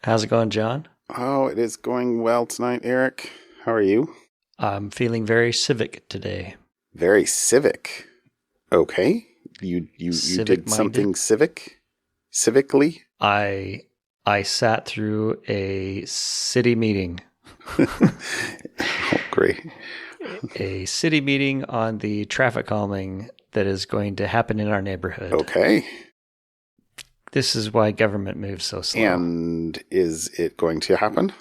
How's it going, John? Oh, it is going well tonight, Eric. How are you? I'm feeling very civic today. Very civic. Okay. You did Civic-minded. something civic? Civically? I I sat through a city meeting. Oh, great. A city meeting on the traffic calming that is going to happen in our neighborhood. Okay. This is why government moves so slow. And is it going to happen?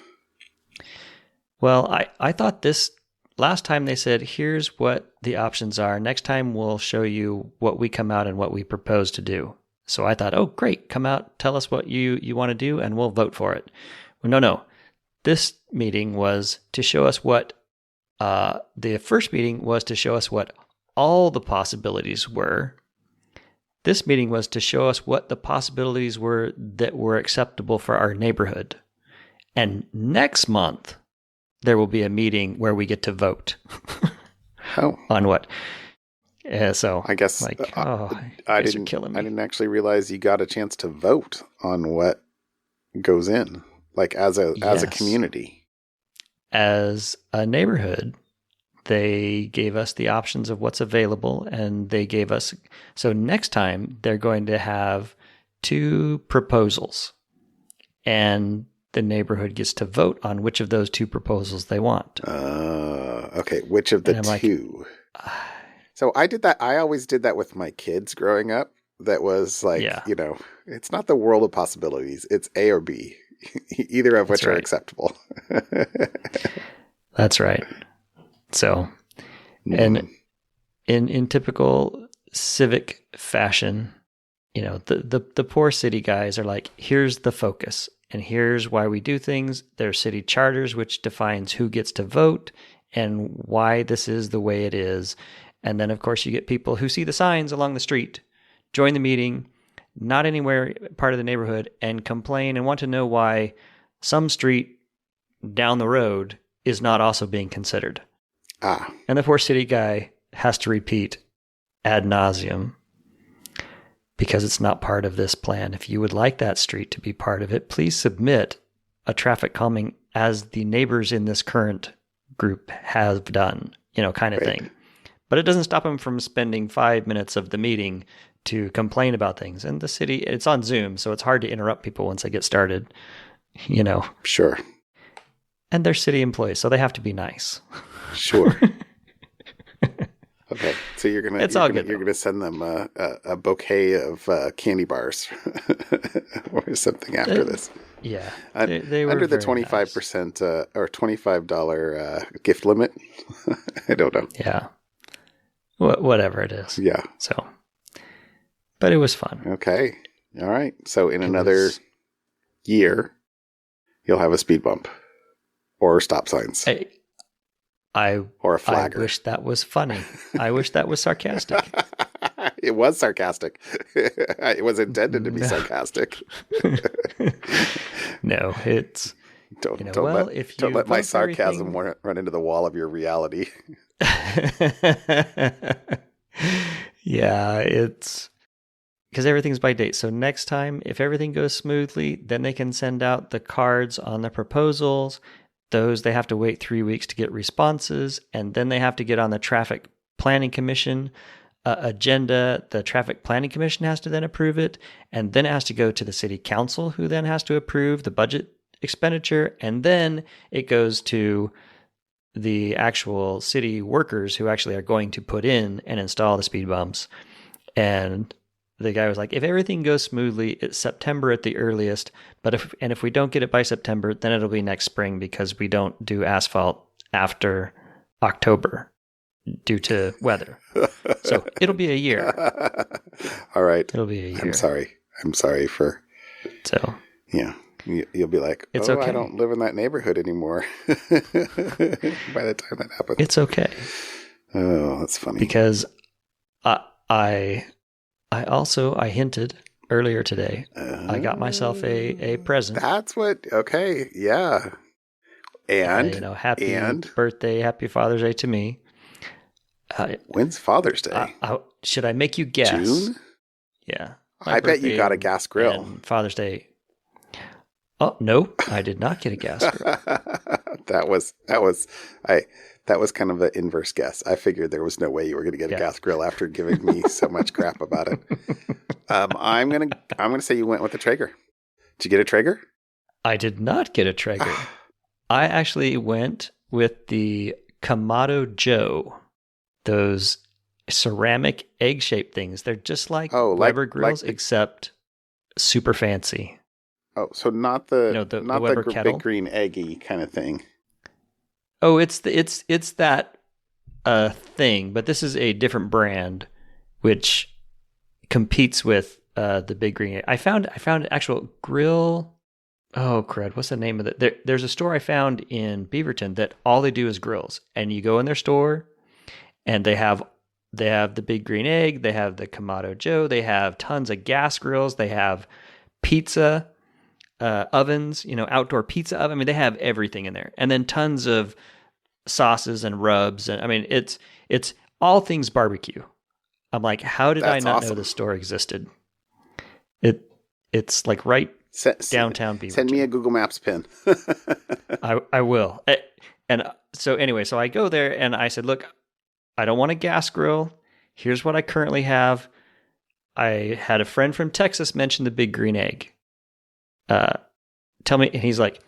Well, I thought this last time they said, here's what the options are. Next time we'll show you what we come out and what we propose to do. So I thought, oh, great, come out, tell us what you want to do, and we'll vote for it. Well, no. This meeting was to show us what, the first meeting was to show us what all the possibilities were. This meeting was to show us what the possibilities were that were acceptable for our neighborhood. And next month, there will be a meeting where we get to vote. Oh. On what? So I guess like, I you guys are killing me. I didn't actually realize you got a chance to vote on what goes in, like as a Yes. community. As a neighborhood, they gave us the options of what's available, and they gave us. So next time, they're going to have 2 proposals, and the neighborhood gets to vote on which of those 2 proposals they want. Okay, which of the And I'm like, two? So I did that. I always did that with my kids growing up. That was like, Yeah. it's not the world of possibilities. It's A or B, either of That's which are right. acceptable. That's right. So, and in typical civic fashion, the poor city guys are like, here's the focus, and here's why we do things. There's city charters, which defines who gets to vote and why this is the way it is. And then, of course, you get people who see the signs along the street, join the meeting, not anywhere part of the neighborhood, and complain and want to know why some street down the road is not also being considered. And the poor city guy has to repeat ad nauseum because it's not part of this plan. If you would like that street to be part of it, please submit a traffic calming as the neighbors in this current group have done, kind of Right. thing. But it doesn't stop them from spending 5 minutes of the meeting to complain about things. And the city, it's on Zoom, so it's hard to interrupt people once they get started, Sure. And they're city employees, so they have to be nice. Sure. Okay, so you're gonna It's you're all gonna, good, you're though. gonna send them a bouquet of candy bars or something after this. Yeah. Uh, They were Under the very nice. 25% or $25 gift limit. I don't know. Yeah. Whatever it is. Yeah. So, but it was fun. Okay. All right. So in It another was- year, you'll have a speed bump or stop signs I or a flagger. wish that was funny. I wish that was sarcastic. It was sarcastic. It was intended to be No. sarcastic. No, it's Don't if you let my vote for sarcasm everything- run into the wall of your reality. Yeah, it's because everything's by date. So next time, if everything goes smoothly, then they can send out the cards on the proposals. Those they have to wait 3 weeks to get responses, and then they have to get on the Traffic Planning Commission agenda. The Traffic Planning Commission has to then approve it, and then it has to go to the City Council, who then has to approve the budget expenditure, and then it goes to the actual city workers who actually are going to put in and install the speed bumps. And the guy was like, if everything goes smoothly, it's September at the earliest. But if we don't get it by September, then it'll be next spring because we don't do asphalt after October due to weather. So it'll be a year. All right. It'll be a year. I'm sorry for, So yeah. You'll be like, It's I okay. don't live in that neighborhood anymore by the time that happens. it's okay Oh, that's funny. because I hinted earlier today. I got myself a present. That's what, okay, yeah. And, Happy birthday, happy Father's Day to me. When's Father's Day? Should I make you guess? June? Yeah. I bet you got a gas grill. And Father's Day. Oh, no, I did not get a gas grill. that was kind of the inverse guess. I figured there was no way you were going to get a gas grill after giving me so much crap about it. I'm gonna say you went with the Traeger. Did you get a Traeger? I did not get a Traeger. I actually went with the Kamado Joe. Those ceramic egg-shaped things. They're just like Weber grills, except super fancy. Oh, so not the the Weber kettle? big green eggy kind of thing. Oh, it's that thing, but this is a different brand, which competes with the big green egg. I found an actual grill. Oh crud! What's the name of it? There's a store I found in Beaverton that all they do is grills, and you go in their store, and they have the big green egg, they have the Kamado Joe, they have tons of gas grills, they have pizza ovens, outdoor pizza oven. I mean, they have everything in there, and then tons of sauces and rubs, and I mean, it's all things barbecue. I'm like, how did I not know this store existed? It's like right. Downtown Beaverton. Send me a Google Maps pin. I will. And so anyway, so I go there and I said, look, I don't want a gas grill. Here's what I currently have. I had a friend from Texas mention the big green egg. Tell me, and he's like,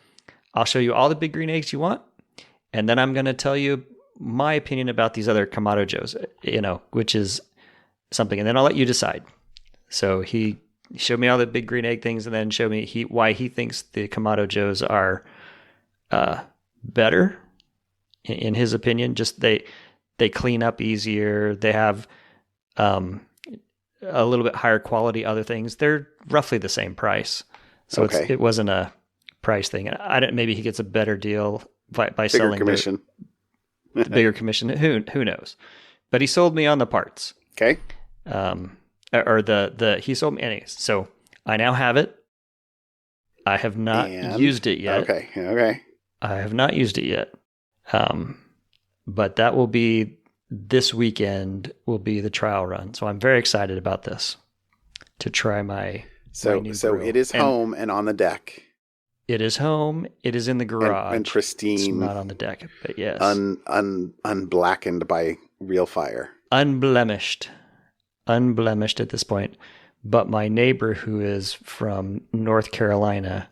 I'll show you all the big green eggs you want. And then I'm going to tell you my opinion about these other Kamado Joes, which is something. And then I'll let you decide. So he showed me all the big green egg things, and then showed me why he thinks the Kamado Joes are better, in his opinion. Just they clean up easier. They have a little bit higher quality other things. They're roughly the same price, so it wasn't a price thing. Maybe he gets a better deal by bigger selling commission. The bigger commission. Who knows? But he sold me on the parts. Okay. Or he sold me anyways. So I now have it. I have not used it yet. Okay. I have not used it yet. But that will be this weekend. Will be the trial run. So I'm very excited about this to try my new grill. It is home and on the deck. It is home. It is in the garage and pristine. It's not on the deck, but yes, unblackened by real fire, unblemished at this point. But my neighbor, who is from North Carolina,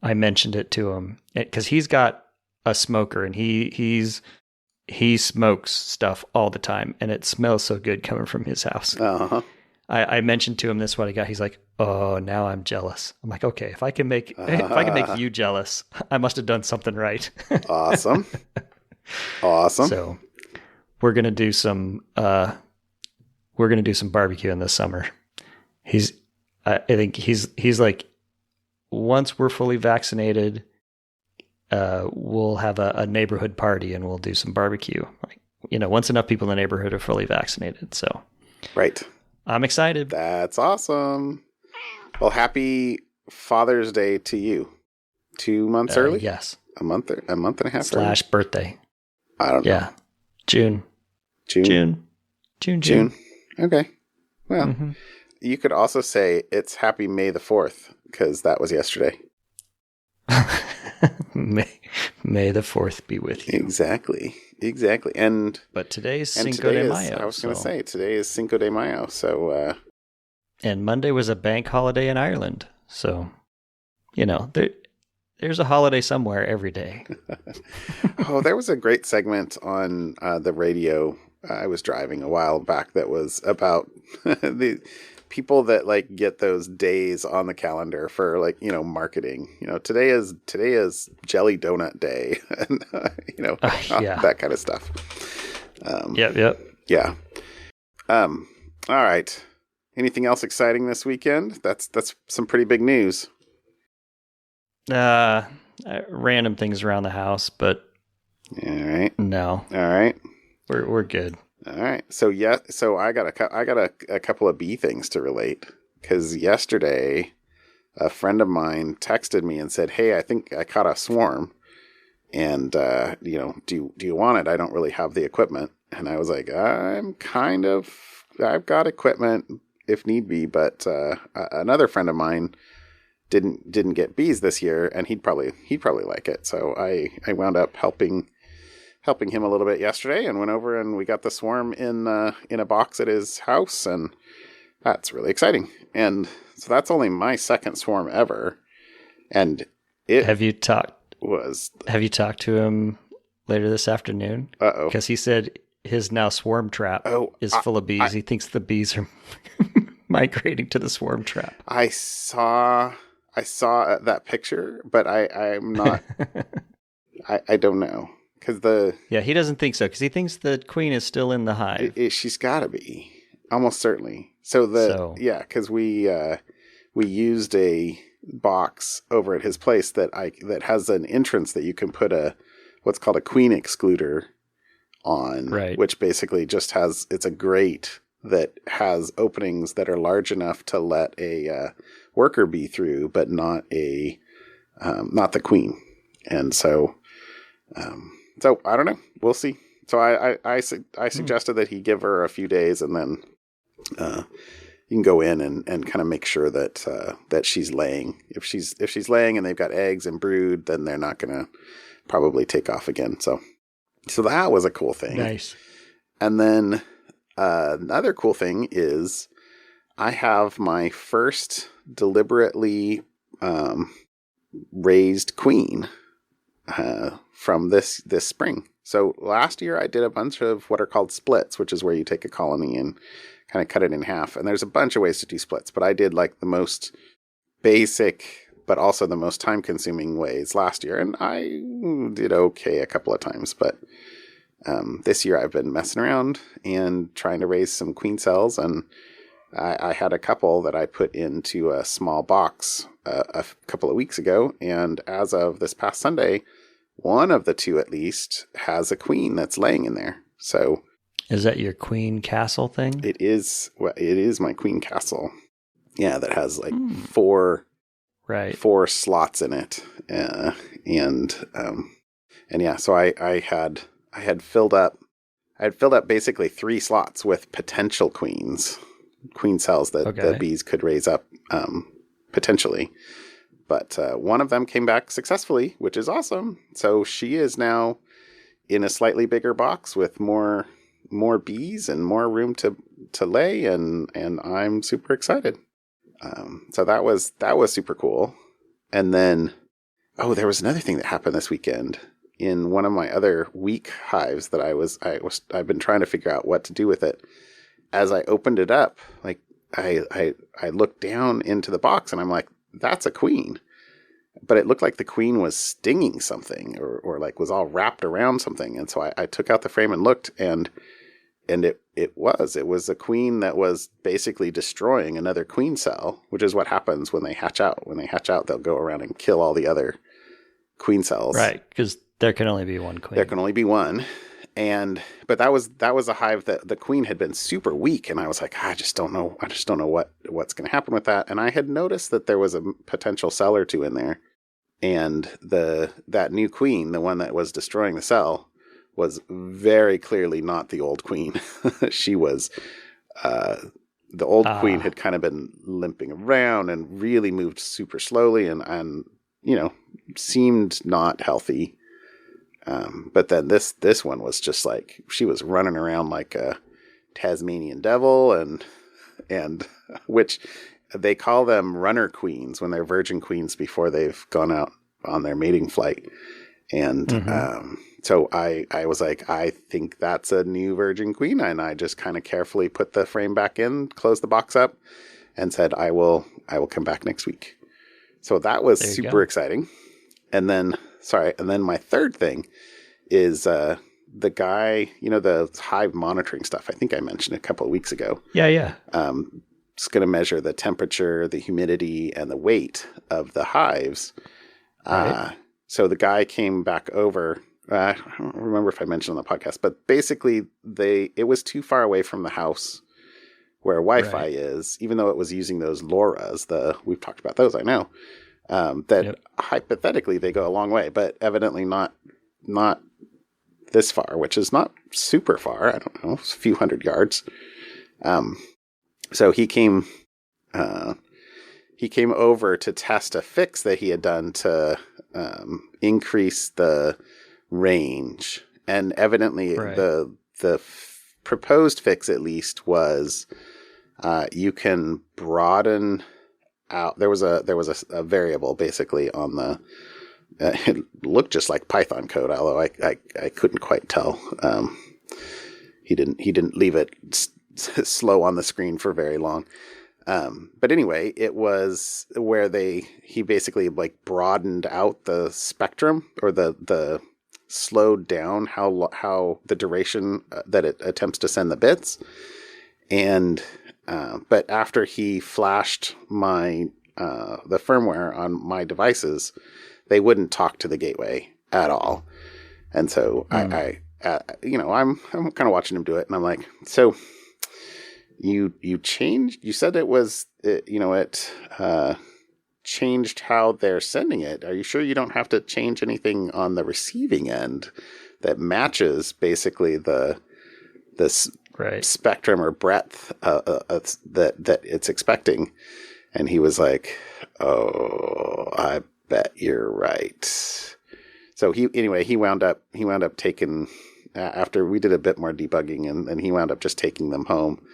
I mentioned it to him because he's got a smoker and he smokes stuff all the time, and it smells so good coming from his house. Uh-huh. I mentioned to him this what I got. He's like, "Oh, now I'm jealous." I'm like, "Okay, if I can make you jealous, I must have done something right." Awesome. So we're gonna do some barbecuing this summer. I think he's like, once we're fully vaccinated, we'll have a neighborhood party and we'll do some barbecue. Like, once enough people in the neighborhood are fully vaccinated. So, right. I'm excited. That's awesome. Well, happy Father's Day to you. 2 months early? Yes. A month and a half early? / birthday. I don't know. Yeah. June. Okay. Well, You could also say it's happy May the 4th, because that was yesterday. May the 4th be with you. Exactly. But today's Cinco de Mayo. I was going to say, today is Cinco de Mayo. So, and Monday was a bank holiday in Ireland. So, there's a holiday somewhere every day. Oh, there was a great segment on the radio. I was driving a while back that was about the people that get those days on the calendar for marketing. Today is Jelly Donut Day, and that kind of stuff. Yep. Yeah. All right. Anything else exciting this weekend? That's some pretty big news. Random things around the house, but all right. No. All right. We're good. All right. So I got a couple of bee things to relate, because yesterday a friend of mine texted me and said, "Hey, I think I caught a swarm, and do you want it? I don't really have the equipment." And I was like, I've got equipment if need be, but another friend of mine didn't get bees this year, and he'd probably like it. So I wound up helping him a little bit yesterday, and went over and we got the swarm in a box at his house, and that's really exciting. And so that's only my second swarm ever, and Have you talked to him later this afternoon? Because he said his now swarm trap is full of bees. He thinks the bees are migrating to the swarm trap. I saw that picture, but I'm not. I don't know, because he doesn't think so, because he thinks the queen is still in the hive. She's got to be, almost certainly. Because we used a box over at his place that has an entrance that you can put what's called a queen excluder on, right? Which basically just it's a grate that has openings that are large enough to let a worker bee through, but not not the queen. And so I don't know. We'll see. So I suggested that he give her a few days, and then you can go in and kind of make sure that she's laying. If she's laying and they've got eggs and brood, then they're not going to probably take off again. So that was a cool thing. Nice. And then another cool thing is I have my first deliberately raised queen from this spring. So last year I did a bunch of what are called splits, which is where you take a colony and kind of cut it in half. And there's a bunch of ways to do splits, but I did like the most basic, but also the most time consuming ways last year. And I did okay a couple of times, but this year I've been messing around and trying to raise some queen cells. And I had a couple that I put into a small box a couple of weeks ago. And as of this past Sunday, one of the two at least has a queen that's laying in there. So is that your queen castle thing? It is. Well, it is my queen castle. Yeah, that has like four slots in it, and yeah. So I had filled up basically 3 slots with potential queen cells that the bees could raise up potentially. But one of them came back successfully, which is awesome. So she is now in a slightly bigger box with more bees and more room to lay, and I'm super excited. So that was super cool. And then there was another thing that happened this weekend in one of my other weak hives that I've been trying to figure out what to do with it. As I opened it up, like I looked down into the box and I'm like, that's a queen. But it looked like the queen was stinging something or like was all wrapped around something. And so I took out the frame and looked, and it was a queen that was basically destroying another queen cell, which is what happens when they hatch out. When they hatch out, they'll go around and kill all the other queen cells. Right, because there can only be one queen. There can only be one. But that was a hive that the queen had been super weak, and I was like, I just don't know what's going to happen with that. And I had noticed that there was a potential cell or two in there, and that new queen, the one that was destroying the cell, was very clearly not the old queen. She was the old queen had kind of been limping around and really moved super slowly and seemed not healthy. But then this one was just like, she was running around like a Tasmanian devil, and which they call them runner queens when they're virgin queens before they've gone out on their mating flight. And so I was like, I think that's a new virgin queen. And I just kind of carefully put the frame back in, closed the box up, and said, I will come back next week. So that was super exciting. And then my third thing is the guy, the hive monitoring stuff. I think I mentioned a couple of weeks ago. Yeah. It's going to measure the temperature, the humidity, and the weight of the hives. Right. So the guy came back over. I don't remember if I mentioned on the podcast, but basically it was too far away from the house where Wi-Fi is, even though it was using those LoRa's. We've talked about those, I know. Hypothetically they go a long way, but evidently not this far, which is not super far. I don't know, a few hundred yards. So he came he came over to test a fix that he had done to increase the range. And evidently the proposed fix, at least, was you can broaden out. There was a variable basically on the. It looked just like Python code, although I couldn't quite tell. He didn't leave it slow on the screen for very long. But anyway, it was where he basically like broadened out the spectrum, or the slowed down how the duration that it attempts to send the bits. And but after he flashed the firmware on my devices, they wouldn't talk to the gateway at all. And so I'm kind of watching him do it, and I'm like, so you changed, you said it was, it changed how they're sending it. Are you sure you don't have to change anything on the receiving end that matches basically the spectrum or breadth that it's expecting? And he was like, oh, I bet you're right. So he wound up taking, after we did a bit more debugging, and he wound up just taking them home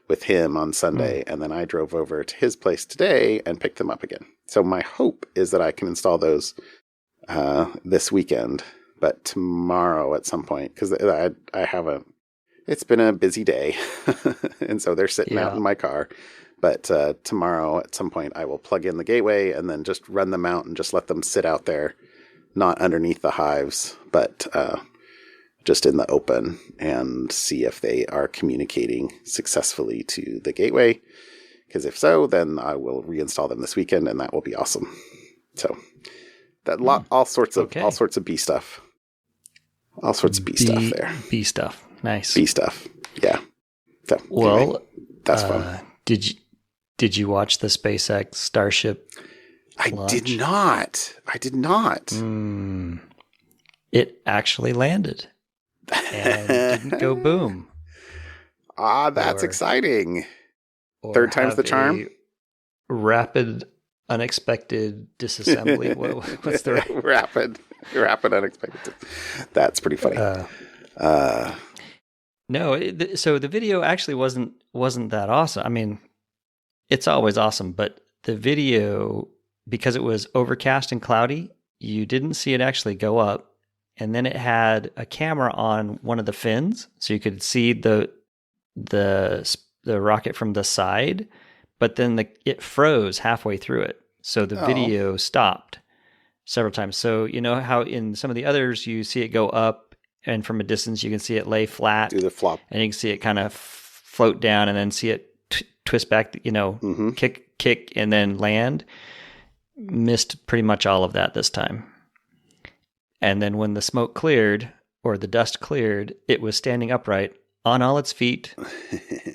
with him on Sunday. And then I drove over to his place today and picked them up again. So my hope is that I can install those this weekend, but tomorrow at some point, because it's been a busy day. And so they're sitting out in my car. But tomorrow at some point I will plug in the gateway and then just run them out and just let them sit out there, not underneath the hives, but just in the open, and see if they are communicating successfully to the gateway. Because if so, then I will reinstall them this weekend, and that will be awesome. So that all sorts of B stuff. All sorts of B stuff there. B stuff. Nice. B stuff. Yeah. So, anyway, that's fun. Did you watch the SpaceX Starship launch? I did not. It actually landed and didn't go boom. That's exciting. Third time's the charm. Rapid, unexpected disassembly. What's the rapid, unexpected? That's pretty funny. No, so the video actually wasn't that awesome. I mean, it's always awesome, but the video, because it was overcast and cloudy, you didn't see it actually go up. And then it had a camera on one of the fins, so you could see the rocket from the side, but then it froze halfway through it. So the video stopped several times. So you know how in some of the others you see it go up, and from a distance you can see it lay flat, do the flop, and you can see it kind of float down, and then see it twist back, kick, and then land. Missed pretty much all of that this time. And then when the smoke cleared, or the dust cleared, it was standing upright on all its feet.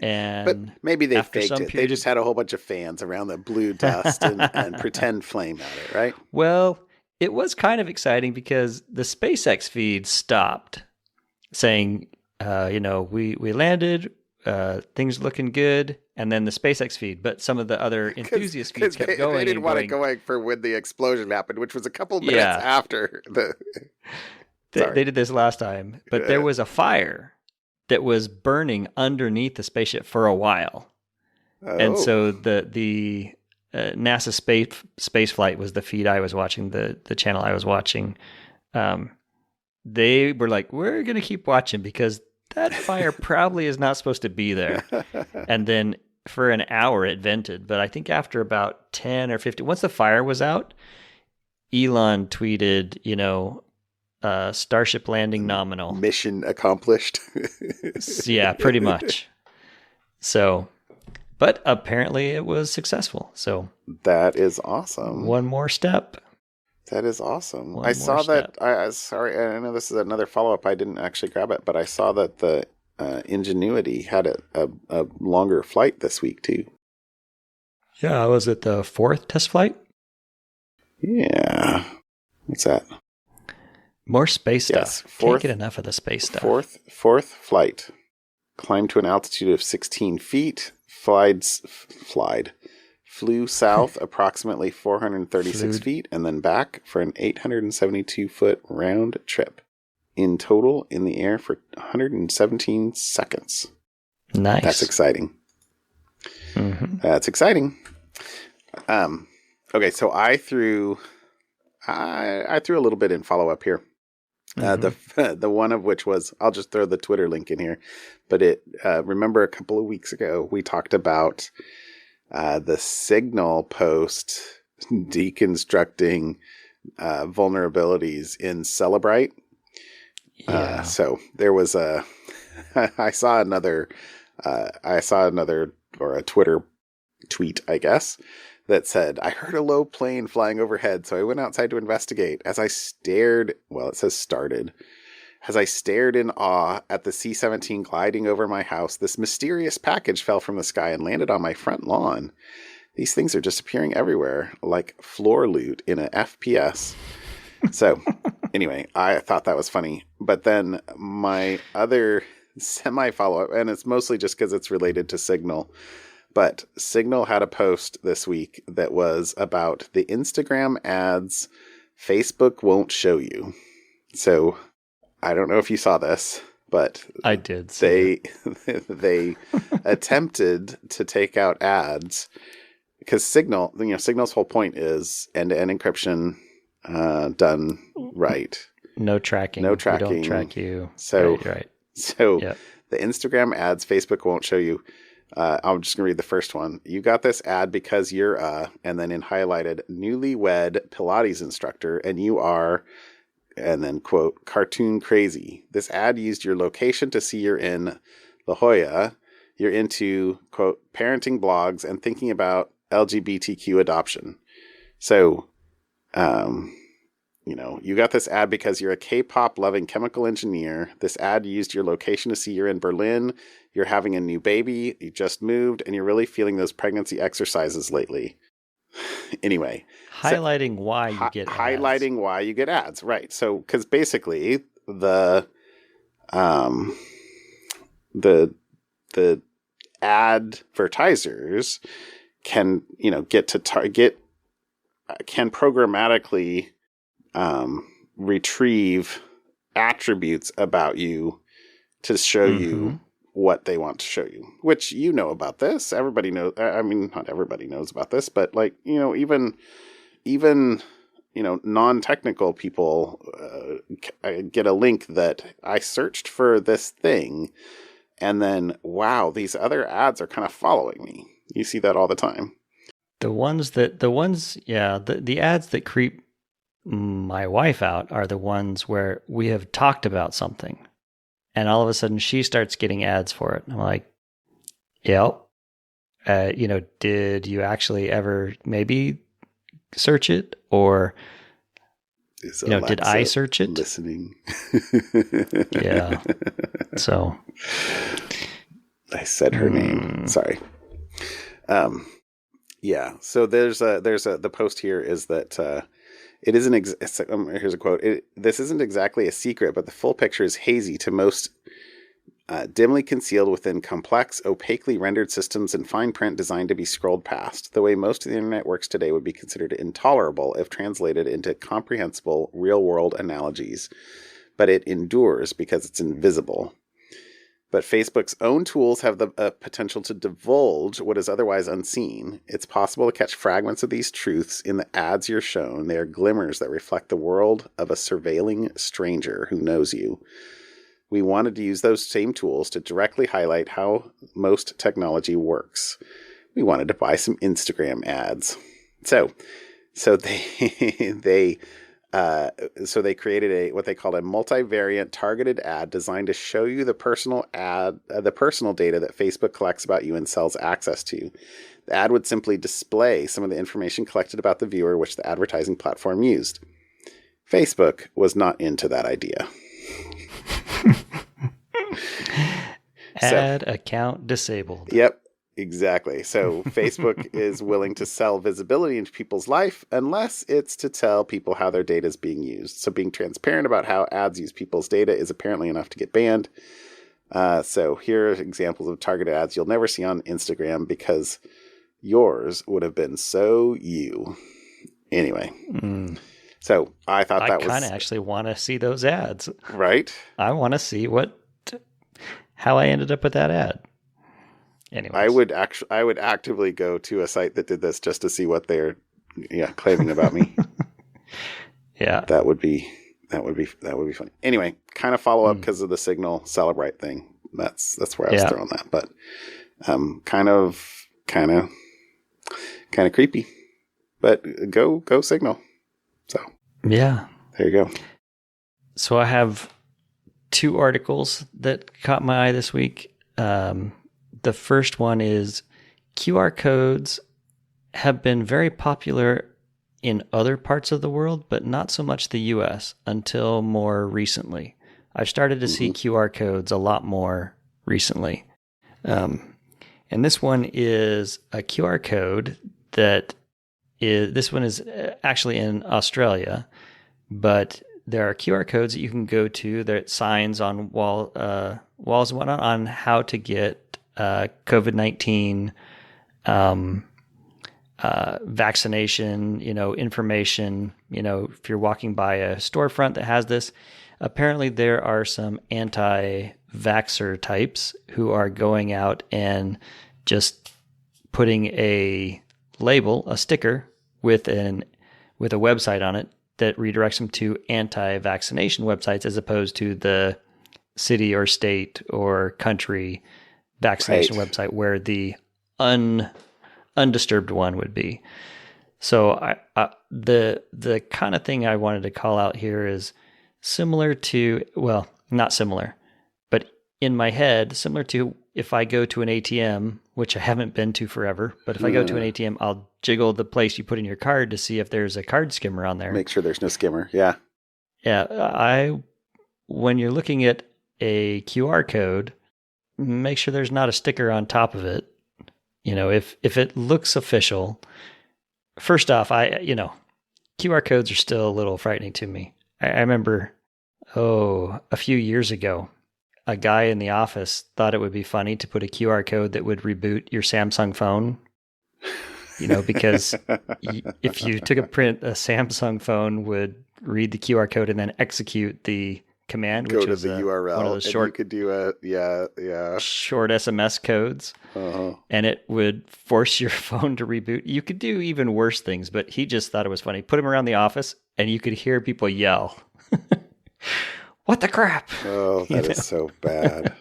And but maybe they faked it. They just had a whole bunch of fans around the blue dust and pretend flame at it, right? Well, it was kind of exciting because the SpaceX feed stopped saying, we landed, things looking good, and then the SpaceX feed. But some of the other enthusiast feeds kept going. They didn't want it going for when the explosion happened, which was a couple minutes after the. They did this last time, but there was a fire that was burning underneath the spaceship for a while, and so the NASA space flight was the feed I was watching, the channel I was watching. They were like, we're going to keep watching because that fire probably is not supposed to be there. And then for an hour it vented. But I think after about 10 or 15, once the fire was out, Elon tweeted, Starship landing nominal. Mission accomplished. Yeah, pretty much. So, but apparently it was successful. So that is awesome. One more step. That is awesome. I saw that. Sorry, I know this is another follow-up. I didn't actually grab it, but I saw that the Ingenuity had a longer flight this week too. Yeah, was it the 4th test flight? Yeah. What's that? More space stuff. Yes, Can't get enough of the space stuff. Fourth flight. Climbed to an altitude of 16 feet. Flied flew south approximately 436 feet and then back for an 872-foot round trip. In total, in the air for 117 seconds. Nice. That's exciting. Mm-hmm. That's exciting. Okay, so I threw a little bit in follow-up here. The one of which was, I'll just throw the Twitter link in here, but remember a couple of weeks ago, we talked about the Signal post deconstructing vulnerabilities in Celebrite. Yeah. So there was I saw another or a Twitter tweet, I guess, that said, I heard a low plane flying overhead, so I went outside to investigate. As I stared in awe at the C-17 gliding over my house, this mysterious package fell from the sky and landed on my front lawn. These things are just appearing everywhere, like floor loot in an FPS. So, anyway, I thought that was funny. But then my other semi-follow-up, and it's mostly just because it's related to Signal, but Signal had a post this week that was about the Instagram ads Facebook won't show you. So, I don't know if you saw this, but I did. They attempted to take out ads because Signal's whole point is end-to-end encryption done right. No tracking. We don't track you. So, right. So the Instagram ads Facebook won't show you. I'm just going to read the first one. You got this ad because you're and then in highlighted, newlywed Pilates instructor, and you are, and then quote, cartoon crazy. This ad used your location to see you're in La Jolla. You're into, quote, parenting blogs and thinking about LGBTQ adoption. So, you got this ad because you're a K-pop loving chemical engineer. This ad used your location to see you're in Berlin. You're having a new baby. You just moved and you're really feeling those pregnancy exercises lately. Anyway. Highlighting why you get ads. Highlighting why you get ads. Right. So, cause basically the advertisers can, get to target, can programmatically retrieve attributes about you to show you what they want to show you, which about this. Everybody knows. I mean, not everybody knows about this, but even non-technical people get a link that I searched for this thing, and then wow, these other ads are kind of following me. You see that all the time. The ads that creep my wife out are the ones where we have talked about something and all of a sudden she starts getting ads for it. I'm like, yep. Did you actually ever maybe search it, or did I search it? Listening. Yeah. So I said her name. Sorry. Yeah. So the post here is that it isn't. Here's a quote. This isn't exactly a secret, but the full picture is hazy to most, dimly concealed within complex, opaquely rendered systems and fine print designed to be scrolled past. The way most of the internet works today would be considered intolerable if translated into comprehensible, real-world analogies. But it endures because it's invisible. But Facebook's own tools have the potential to divulge what is otherwise unseen. It's possible to catch fragments of these truths in the ads you're shown. They are glimmers that reflect the world of a surveilling stranger who knows you. We wanted to use those same tools to directly highlight how most technology works. We wanted to buy some Instagram ads. So they created what they called a multivariant targeted ad designed to show you the personal data that Facebook collects about you and sells access to. The ad would simply display some of the information collected about the viewer, which the advertising platform used. Facebook was not into that idea. Ad account disabled. Yep. Exactly. So Facebook is willing to sell visibility into people's life unless it's to tell people how their data is being used. So being transparent about how ads use people's data is apparently enough to get banned. So here are examples of targeted ads you'll never see on Instagram because yours would have been so you. Anyway. So I thought that was... I kind of actually want to see those ads. Right? I want to see how I ended up with that ad. Anyways. I would actively go to a site that did this just to see what they're claiming about me. Yeah. That would be funny. Anyway, kind of follow up because of the Signal Celebrate thing. That's where I was throwing that. But kind of creepy. But go Signal. So yeah. There you go. So I have 2 articles that caught my eye this week. The first one is QR codes have been very popular in other parts of the world, but not so much the US until more recently. I've started to see QR codes a lot more recently. And this one is a QR code this one is actually in Australia, but there are QR codes that you can go to. There are signs on walls and whatnot on how to get COVID-19 vaccination, information. If you're walking by a storefront that has this, apparently there are some anti-vaxxer types who are going out and just putting a label, a sticker with a website on it that redirects them to anti-vaccination websites as opposed to the city or state or country vaccination website where the undisturbed one would be. So the kind of thing I wanted to call out here is similar to, well, not similar, but in my head, similar to if I go to an ATM, which I haven't been to forever, but if I go to an ATM, I'll jiggle the place you put in your card to see if there's a card skimmer on there. Make sure there's no skimmer. Yeah. Yeah. When you're looking at a QR code, make sure there's not a sticker on top of it. If it looks official, first off, QR codes are still a little frightening to me. I remember, a few years ago, a guy in the office thought it would be funny to put a QR code that would reboot your Samsung phone. Because if you took a print, a Samsung phone would read the QR code and then execute the command, which was the URL. One of those short, you could do short SMS codes, and it would force your phone to reboot. You could do even worse things, but he just thought it was funny. Put him around the office, and you could hear people yell, "What the crap!" Oh, that is so bad.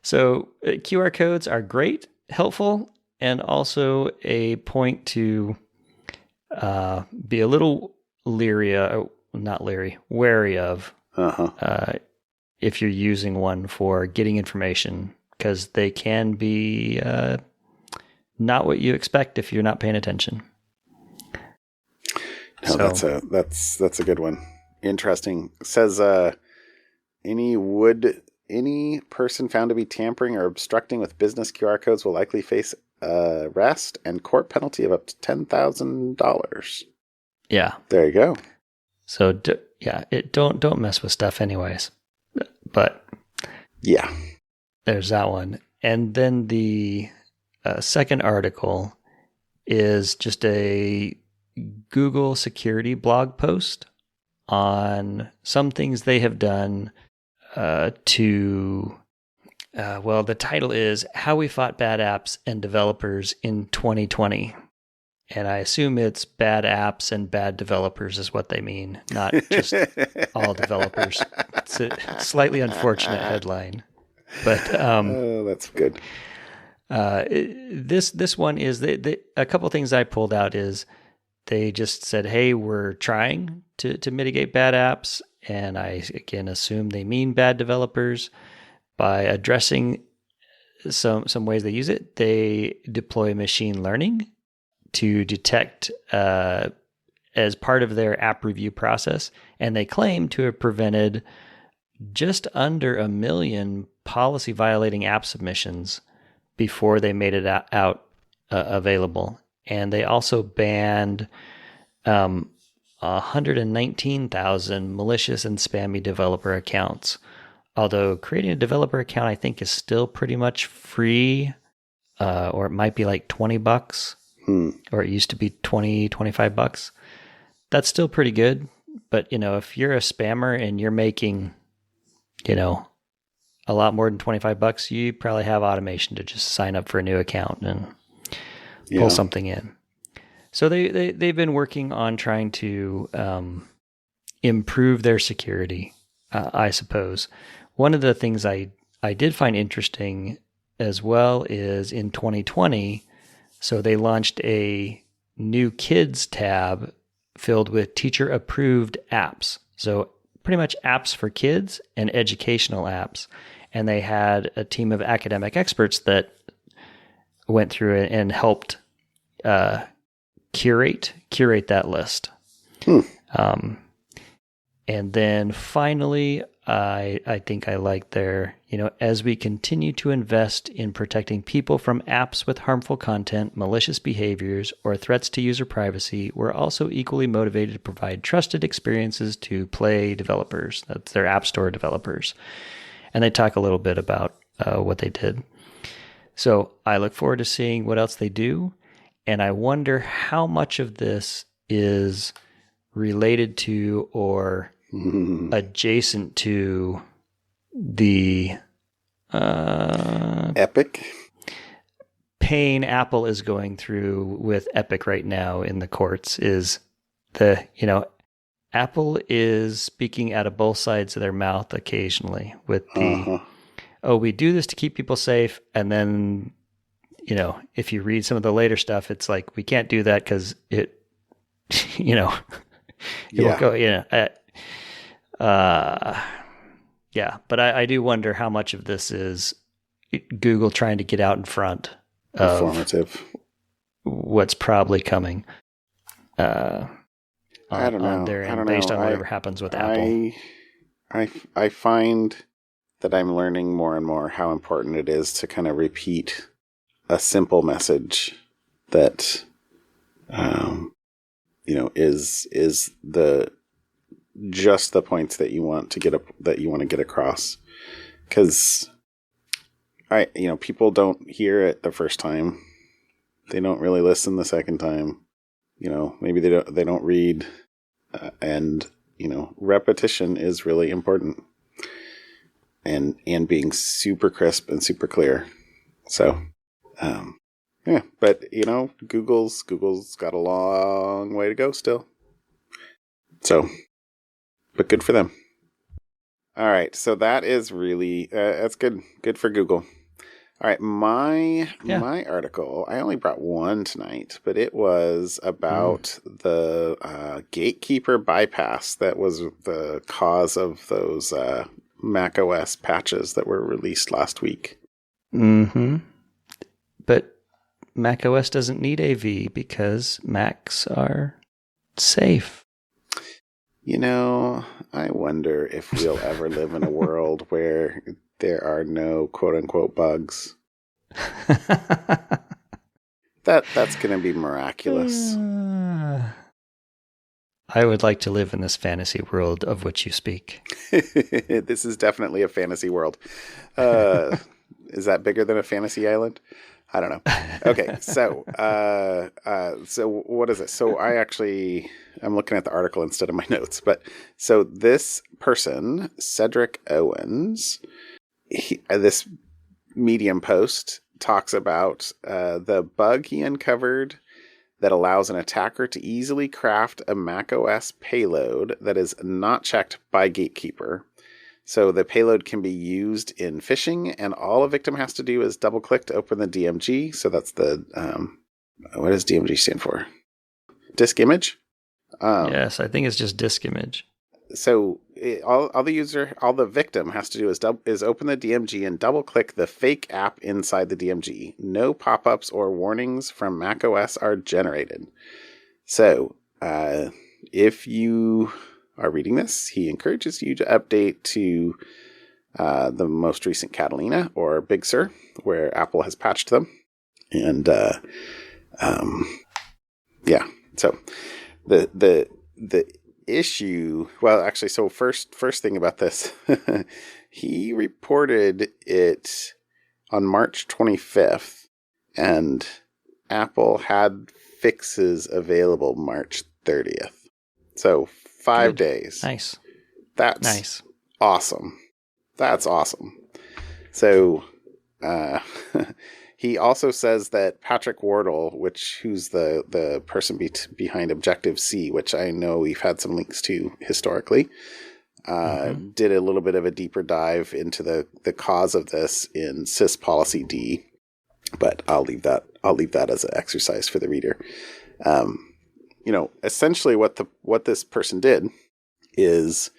So QR codes are great, helpful, and also a point to be a little wary of. If you're using one for getting information, because they can be not what you expect if you're not paying attention. No, that's a good one. Interesting. It says any person found to be tampering or obstructing with business QR codes will likely face arrest and court penalty of up to $10,000. Yeah. There you go. So don't mess with stuff anyways. But yeah, there's that one. And then the second article is just a Google security blog post on some things they have done the title is How We Fought Bad Apps and Developers in 2020. And I assume it's bad apps and bad developers is what they mean, not just all developers. It's a slightly unfortunate headline, but that's good. This one is a couple of things I pulled out is they just said, "Hey, we're trying to mitigate bad apps," and I again assume they mean bad developers by addressing some ways they use it. They deploy machine learning to detect as part of their app review process, and they claim to have prevented just under 1 million policy violating app submissions before they made it out available. And they also banned 119,000 malicious and spammy developer accounts. Although creating a developer account, I think, is still pretty much free or it might be like $20, or it used to be $25. That's still pretty good. But, if you're a spammer and you're making, a lot more than $25, you probably have automation to just sign up for a new account and pull something in. So they've been working on trying to improve their security, I suppose. One of the things I did find interesting as well is in 2020, so they launched a new kids tab filled with teacher-approved apps. So pretty much apps for kids and educational apps. And they had a team of academic experts that went through it and helped curate that list. And then finally, I think I like their, as we continue to invest in protecting people from apps with harmful content, malicious behaviors, or threats to user privacy, we're also equally motivated to provide trusted experiences to Play developers. That's their App Store developers. And they talk a little bit about what they did. So I look forward to seeing what else they do. And I wonder how much of this is related to or adjacent to the Epic pain Apple is going through with Epic right now in the courts. Is Apple is speaking out of both sides of their mouth occasionally with the, we do this to keep people safe. And then, if you read some of the later stuff, it's like, we can't do that because it won't go, but I do wonder how much of this is Google trying to get out in front of what's probably coming. I don't know. Based on whatever happens with Apple. I find that I'm learning more and more how important it is to kind of repeat a simple message that, is just the points that you want to get across. Because people don't hear it the first time. They don't really listen the second time. Maybe they don't read, and repetition is really important, and being super crisp and super clear. So, but Google's got a long way to go still. So, but good for them. All right, so that is really that's good for Google. All right, my article, I only brought one tonight, but it was about the Gatekeeper Bypass that was the cause of those Mac OS patches that were released last week. Mm-hmm. But Mac OS doesn't need AV because Macs are safe. I wonder if we'll ever live in a world where there are no quote-unquote bugs. That's going to be miraculous. I would like to live in this fantasy world of which you speak. This is definitely a fantasy world. Is that bigger than a fantasy island? I don't know. Okay, so what is it? So I'm looking at the article instead of my notes. But so this person, Cedric Owens, this Medium post talks about the bug he uncovered that allows an attacker to easily craft a macOS payload that is not checked by Gatekeeper. So the payload can be used in phishing, and all a victim has to do is double-click to open the DMG. So that's the, what does DMG stand for? Disk image? Yes, I think it's just disk image. So all the victim has to do is open the DMG and double-click the fake app inside the DMG. No pop-ups or warnings from macOS are generated. So if you are reading this, he encourages you to update to the most recent Catalina or Big Sur, where Apple has patched them. And so the issue, well, actually, so first thing about this, he reported it on March 25th, and Apple had fixes available March 30th. So 5 days. Nice. That's nice. Awesome. That's awesome. So he also says that Patrick Wardle, who's the person behind Objective-C, which I know we've had some links to historically, did a little bit of a deeper dive into the cause of this in Sys Policy D, but I'll leave that as an exercise for the reader. Essentially what this person did is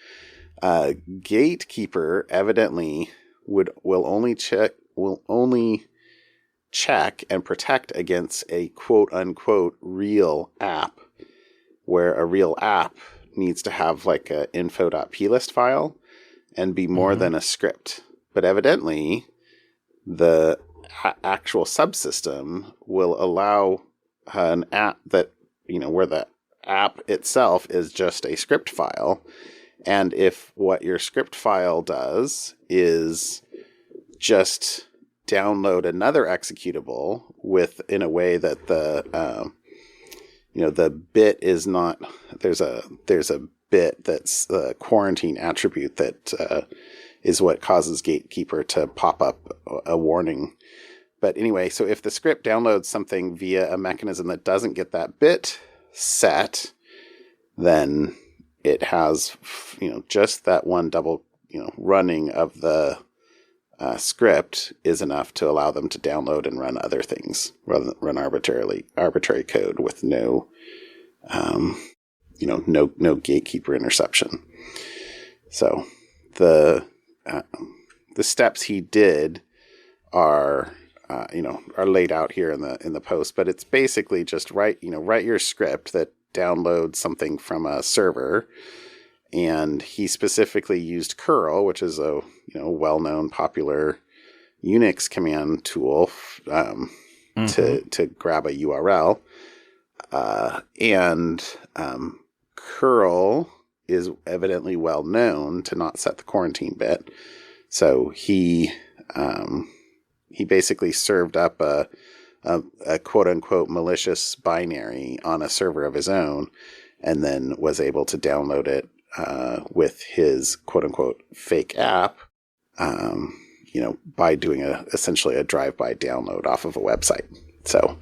Gatekeeper evidently will only check and protect against a quote unquote real app, where a real app needs to have like a info.plist file and be more than a script. But evidently the actual subsystem will allow an app that, where the app itself is just a script file. And if what your script file does is just download another executable in a way that the bit is not, there's a bit that's the quarantine attribute that is what causes Gatekeeper to pop up a warning. But anyway, so if the script downloads something via a mechanism that doesn't get that bit set, then it has, just that one double, running of the script is enough to allow them to download and run other things, rather than run arbitrary code with no gatekeeper interception. So the steps he did are laid out here in the post, but it's basically just write your script that downloads something from a server. And he specifically used curl, which is a well-known popular Unix command tool to grab a URL. And curl is evidently well known to not set the quarantine bit. So he basically served up a quote unquote malicious binary on a server of his own, and then was able to download it with his quote unquote fake app, by doing essentially a drive-by download off of a website. So,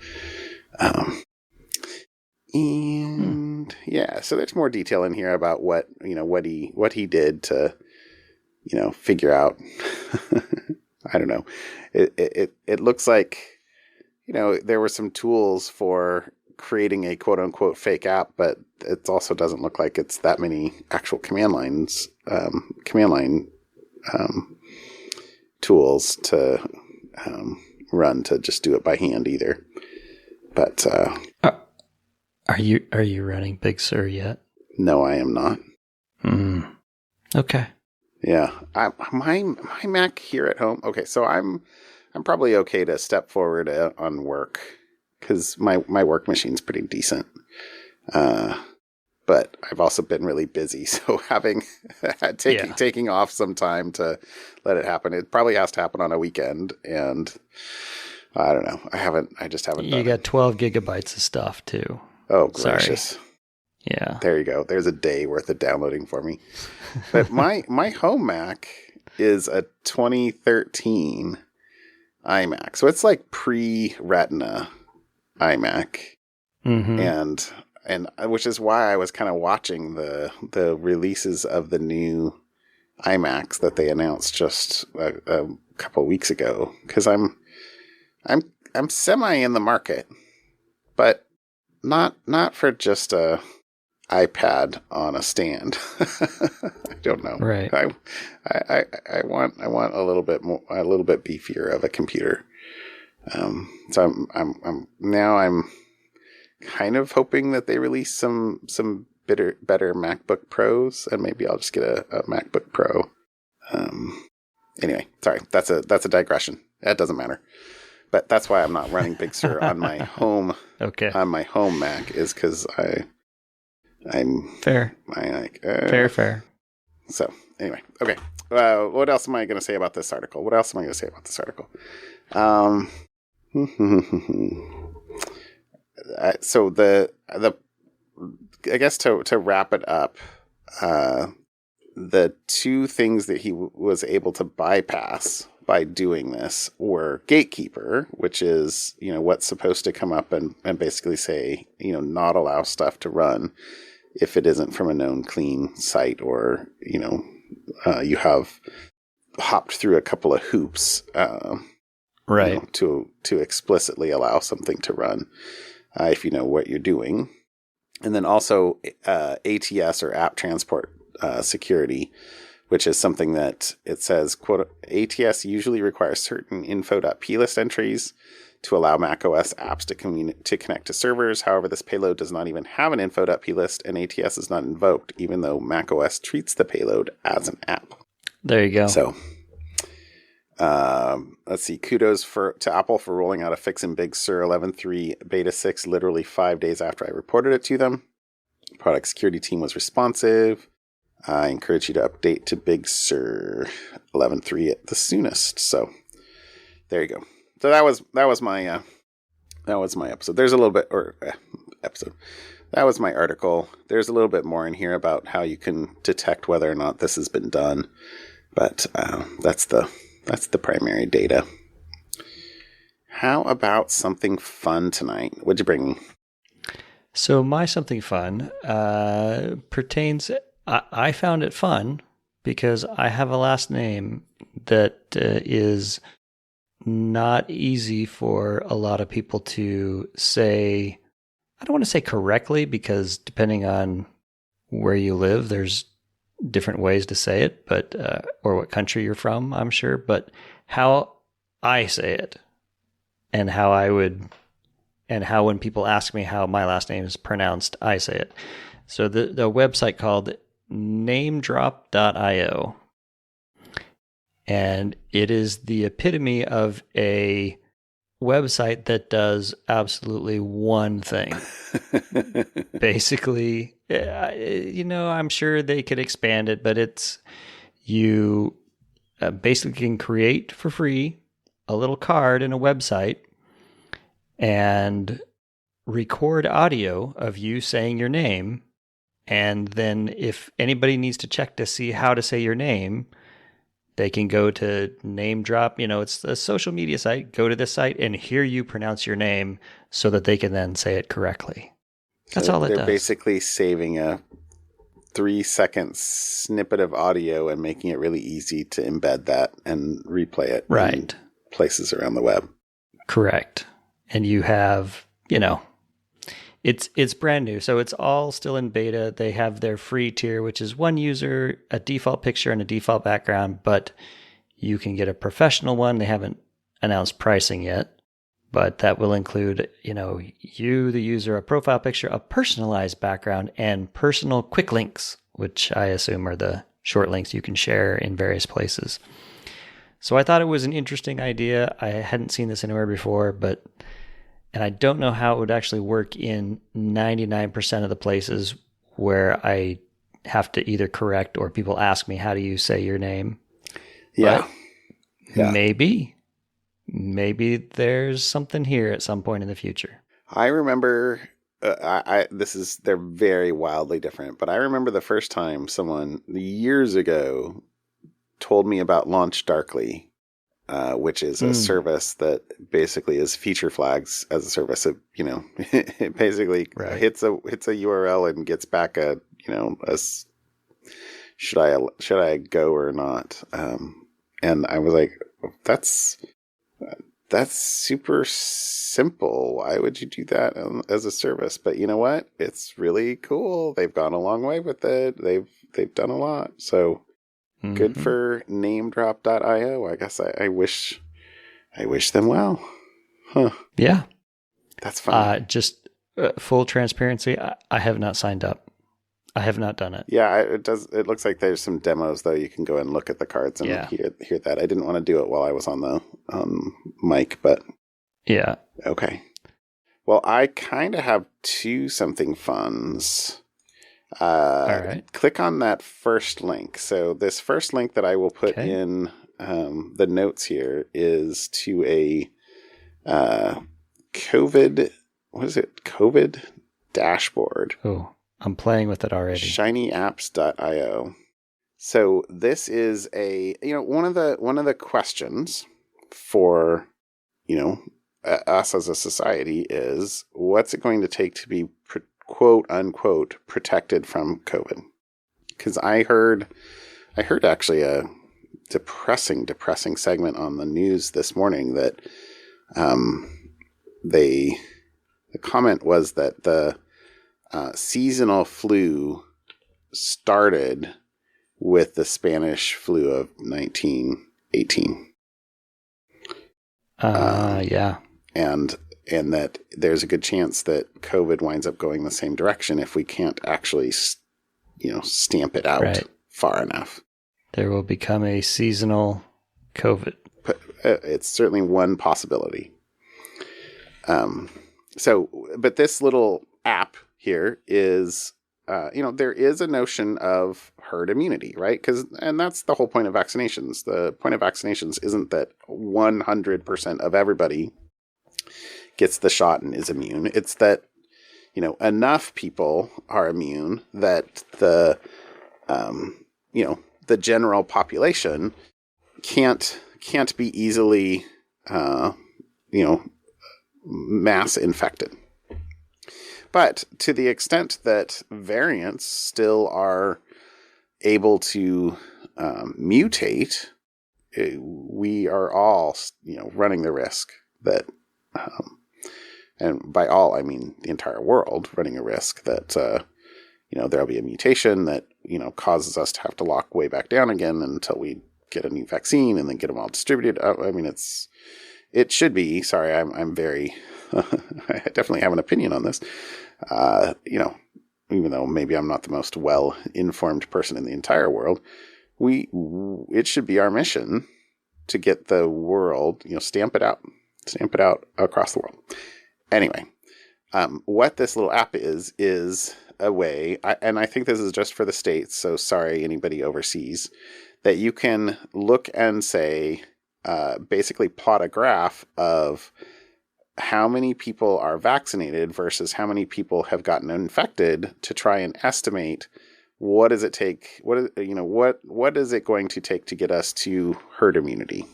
so there's more detail in here about what he did to, figure out. I don't know. It looks like, there were some tools for creating a quote unquote fake app, but it also doesn't look like it's that many actual command line tools to run to just do it by hand either. But are you running Big Sur yet? No, I am not. Okay. Yeah, my Mac here at home. Okay, so I'm probably okay to step forward on work, because my work machine's pretty decent. But I've also been really busy, so taking off some time to let it happen. It probably has to happen on a weekend, and I don't know. I just haven't. You got 12 gigabytes of stuff too. Oh, gracious. Sorry. Yeah. There you go. There's a day worth of downloading for me. But my home Mac is a 2013 iMac. So it's like pre-Retina iMac. And which is why I was kind of watching the releases of the new iMacs that they announced just a couple of weeks ago, because I'm semi in the market, but not for just a iPad on a stand. I don't know. Right. I want a little bit more, a little bit beefier of a computer. So I'm kind of hoping that they release some better MacBook Pros, and maybe I'll just get a MacBook Pro. Anyway, sorry, that's a digression. That doesn't matter. But that's why I'm not running Big Sur on my home. Okay. On my home Mac is because I'm fair. Fair. So anyway, okay. What else am I going to say about this article? So the I guess to wrap it up, the two things that he was able to bypass by doing this were Gatekeeper, which is, what's supposed to come up and basically say, not allow stuff to run if it isn't from a known clean site, or, you have hopped through a couple of hoops, right, to explicitly allow something to run, if you know what you're doing. And then also ATS, or app transport security, which is something that it says, quote, ATS usually requires certain info.plist entries to allow macOS apps to connect to servers. However, this payload does not even have an info.plist, and ATS is not invoked, even though macOS treats the payload as an app. There you go. So, let's see. Kudos to Apple for rolling out a fix in Big Sur 11.3 Beta 6 literally 5 days after I reported it to them. Product security team was responsive. I encourage you to update to Big Sur 11.3 at the soonest. So there you go. So that was my episode. There's a little bit episode. That was my article. There's a little bit more in here about how you can detect whether or not this has been done, but that's the primary data. How about something fun tonight? What'd you bring me? So my something fun pertains. I found it fun because I have a last name that is not easy for a lot of people to say. I don't want to say correctly, because depending on where you live, there's different ways to say it, but or what country you're from, I'm sure. But how I say it, and how when people ask me how my last name is pronounced, I say it. So the website called namedrop.io, and it is the epitome of a website that does absolutely one thing. Basically, I'm sure they could expand it, but it's you basically can create for free a little card in a website and record audio of you saying your name. And then if anybody needs to check to see how to say your name, they can go to Name Drop. It's a social media site. Go to this site and hear you pronounce your name so that they can then say it correctly. That's all it does. They're basically saving a 3-second snippet of audio and making it really easy to embed that and replay it. Right. In places around the web. Correct. And you have, it's brand new. So it's all still in beta. They have their free tier, which is one user, a default picture, and a default background, but you can get a professional one. They haven't announced pricing yet, but that will include, you, the user, a profile picture, a personalized background, and personal quick links, which I assume are the short links you can share in various places. So I thought it was an interesting idea. I hadn't seen this anywhere before, and I don't know how it would actually work in 99% of the places where I have to either correct or people ask me, how do you say your name? Yeah. Maybe there's something here at some point in the future. I remember, they're very wildly different, but I remember the first time someone years ago told me about Launch Darkly, which is a service that basically is feature flags as a service. It basically hits a URL and gets back should I go or not? And I was like, that's super simple. Why would you do that as a service? But you know what? It's really cool. They've gone a long way with it. They've done a lot. So. Good for namedrop.io. I guess I wish them well. Huh. Yeah. That's fun. Just full transparency, I have not signed up. I have not done it. Yeah, it looks like there's some demos, though. You can go and look at the cards and hear that. I didn't want to do it while I was on the mic, but... Yeah. Okay. Well, I kind of have two something funs. All right. Click on that first link. So this first link that I will put in the notes here is to COVID, what is it? COVID dashboard. Oh, I'm playing with it already. shinyapps.io. So this is one of the questions for, us as a society is, what's it going to take to be quote unquote protected from COVID? Because I heard actually a depressing segment on the news this morning that the comment was that the seasonal flu started with the Spanish flu of 1918. Yeah. And that there's a good chance that COVID winds up going the same direction if we can't actually, stamp it out far enough. There will become a seasonal COVID. But it's certainly one possibility. But this little app here is, there is a notion of herd immunity, right? And that's the whole point of vaccinations. The point of vaccinations isn't that 100% of everybody gets the shot and is immune. It's that, enough people are immune that the general population can't be easily, mass infected. But to the extent that variants still are able to mutate, we are all, running the risk that, and by all, I mean the entire world, running a risk that, there'll be a mutation that, causes us to have to lock way back down again until we get a new vaccine and then get them all distributed. I mean, it should be, sorry, I'm very, I definitely have an opinion on this. Even though maybe I'm not the most well-informed person in the entire world, it should be our mission to get the world, stamp it out across the world. Anyway, what this little app is a way, and I think this is just for the States, so sorry anybody overseas, that you can look and say, basically plot a graph of how many people are vaccinated versus how many people have gotten infected to try and estimate what does it take, what is it going to take to get us to herd immunity.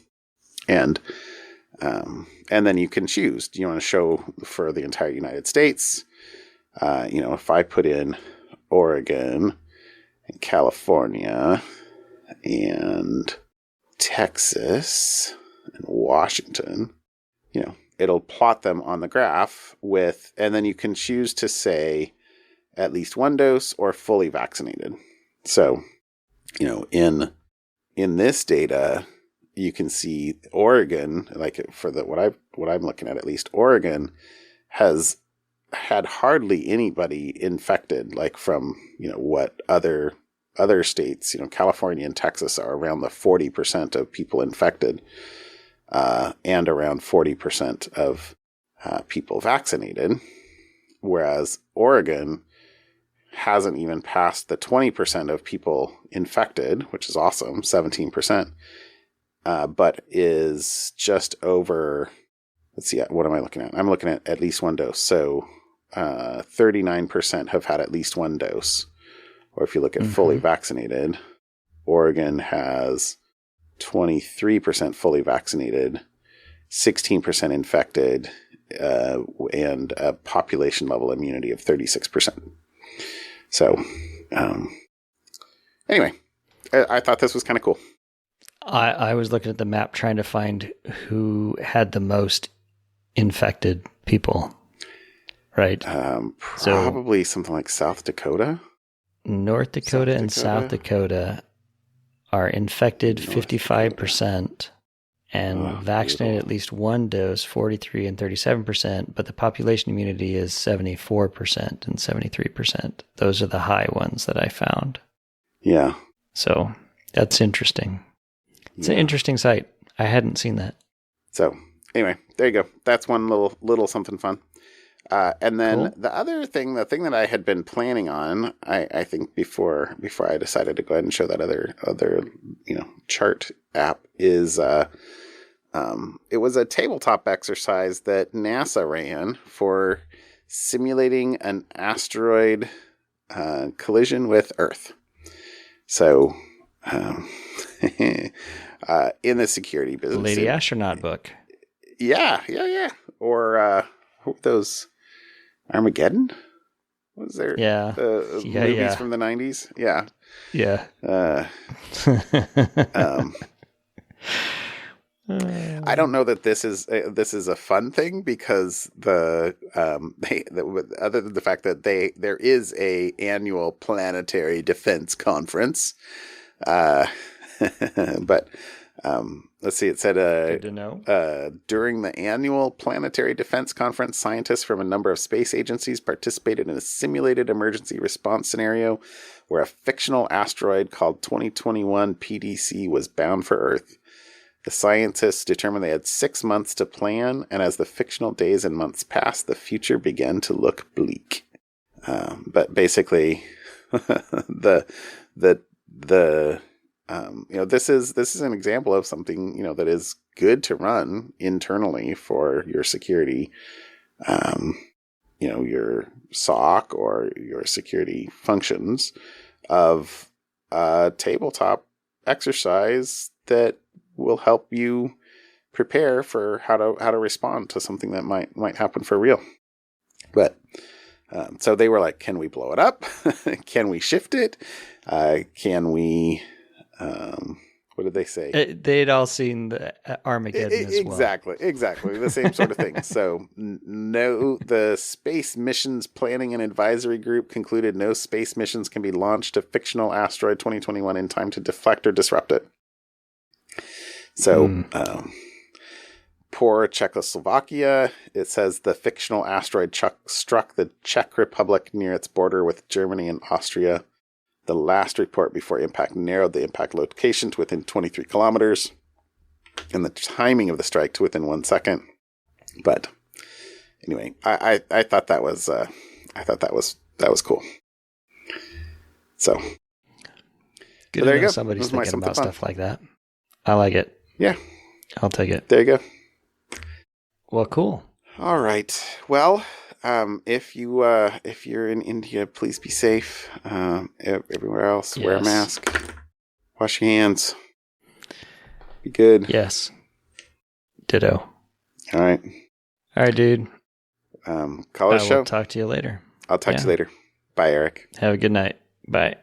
And then you can choose, do you want to show for the entire United States? If I put in Oregon and California and Texas and Washington, it'll plot them on the graph and then you can choose to say at least one dose or fully vaccinated. So, in this data, you can see Oregon, like for what I'm looking at least, Oregon has had hardly anybody infected, like from, what other states, California and Texas are around the 40% of people infected, and around 40% of people vaccinated, whereas Oregon hasn't even passed the 20% of people infected, which is awesome, 17%, but is just over, let's see, what am I looking at? I'm looking at least one dose. So 39% have had at least one dose. Or if you look at fully vaccinated, Oregon has 23% fully vaccinated, 16% infected, and a population level immunity of 36%. So, anyway, I thought this was kind of cool. I was looking at the map trying to find who had the most infected people, right? Probably something like South Dakota. North Dakota and South Dakota are infected 55% and vaccinated at least one dose, 43 and 37%, but the population immunity is 74% and 73%. Those are the high ones that I found. Yeah. So that's interesting. It's an interesting site. I hadn't seen that. So anyway, there you go. That's one little something fun. And then the other thing, the thing that I had been planning on, I think before I decided to go ahead and show that other chart app is it was a tabletop exercise that NASA ran for simulating an asteroid collision with Earth. So, in the security business. Lady Astronaut book. Yeah. Or those Armageddon? What was there? Yeah. Movies from the 90s? Yeah. Yeah. I don't know that this is a fun thing because other than the fact that there is a annual Planetary Defense Conference, but let's see. It said good to know. During the annual Planetary Defense Conference, scientists from a number of space agencies participated in a simulated emergency response scenario where a fictional asteroid called 2021 PDC was bound for Earth. The scientists determined they had 6 months to plan, and as the fictional days and months passed, the future began to look bleak. But basically, this is an example of something that is good to run internally for your security, your SOC or your security functions of a tabletop exercise that will help you prepare for how to respond to something that might happen for real. But so they were like, can we blow it up? Can we shift it? Can we? What did they say? They'd all seen the Armageddon as well. Exactly. The same sort of thing. So the Space Missions Planning and Advisory Group concluded no space missions can be launched to fictional asteroid 2021 in time to deflect or disrupt it. So, poor Czechoslovakia, it says the fictional asteroid struck the Czech Republic near its border with Germany and Austria. The last report before impact narrowed the impact location to within 23 kilometers and the timing of the strike to within 1 second. But anyway, I thought that was cool. So good so there you go. Somebody's thinking about stuff like that. I like it. Yeah. I'll take it. There you go. Well, cool. All right. Well, if you're in India, please be safe. Everywhere else, wear a mask. Wash your hands. Be good. Yes. Ditto. All right. All right, dude. Call us show. I'll talk to you later. I'll talk to you later. Bye, Eric. Have a good night. Bye.